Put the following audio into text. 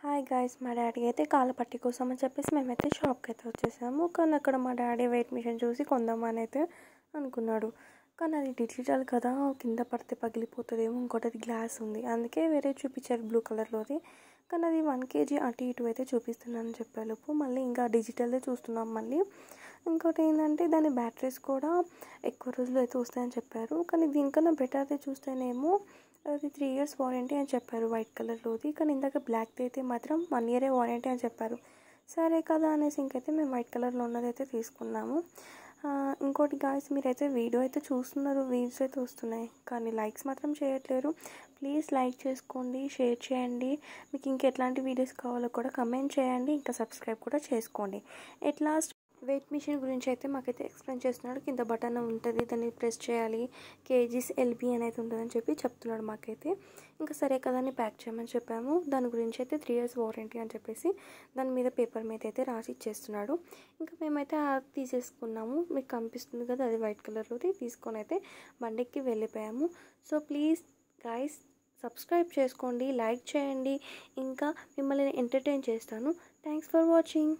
Hi guys, మా daddy అయితే కాళ్ళ పట్టి కోసం అని చెప్పేసి మేమైతే షాప్కి అయితే వచ్చేసాము. కానీ అక్కడ మా డాడీ వెయిట్ మిషన్ చూసి కొందామని అయితే అనుకున్నాడు. కానీ అది డిజిటల్ కదా, కింద పడితే పగిలిపోతుందేమో, ఇంకోటి అది గ్లాస్ ఉంది, అందుకే వేరే చూపించారు బ్లూ కలర్లోది. కానీ అది 1 kg అటు ఇటు అయితే చూపిస్తున్నానని చెప్పేలోపు మళ్ళీ ఇంకా డిజిటల్దే చూస్తున్నాం. మళ్ళీ ఇంకోటి ఏంటంటే దాని బ్యాటరీస్ కూడా ఎక్కువ రోజులు అయితే వస్తాయని చెప్పారు. కానీ దీనికన్నా బెటర్ది చూస్తేనేమో అది 3 years వారంటీ అని చెప్పారు వైట్ కలర్లోది. కానీ ఇందాక బ్లాక్ది అయితే మాత్రం 1 year వారంటీ అని చెప్పారు. సరే కదా అనేసి ఇంకైతే మేము వైట్ కలర్లో ఉన్నదైతే తీసుకున్నాము. ఇంకోటి గాయ్స్, మీరైతే వీడియో అయితే చూస్తున్నారు, వ్యూస్ అయితే వస్తున్నాయి, కానీ లైక్స్ మాత్రం చేయట్లేరు. ప్లీజ్ లైక్ చేసుకోండి, షేర్ చేయండి. మీకు ఇంకెట్లాంటి వీడియోస్ కావాలో కూడా కమెంట్ చేయండి, ఇంకా సబ్స్క్రైబ్ కూడా చేసుకోండి. ఎట్ లాస్ట్ వెయిట్ మిషన్ గురించి అయితే మాకైతే ఎక్స్ప్లెయిన్ చేస్తున్నాడు. కింద బటన్ ఉంటుంది, దాన్ని ప్రెస్ చేయాలి, కేజీస్ ఎల్బీ అనేది ఉంటుందని చెప్పి చెప్తున్నాడు మాకైతే. ఇంకా సరే కదా అని ప్యాక్ చేయమని చెప్పాము. దాని గురించి అయితే 3 years వారంటీ అని చెప్పేసి దాని మీద పేపర్ మీద అయితే రాసి ఇచ్చేస్తున్నాడు. ఇంకా మేమైతే తీసేసుకున్నాము. మీకు కనిపిస్తుంది కదా, అది వైట్ కలర్లోది. తీసుకొని అయితే బండికి వెళ్ళిపోయాము. సో ప్లీజ్ గైస్, సబ్స్క్రైబ్ చేసుకోండి, లైక్ చేయండి, ఇంకా మిమ్మల్ని ఎంటర్టైన్ చేస్తాను. Thanks for watching.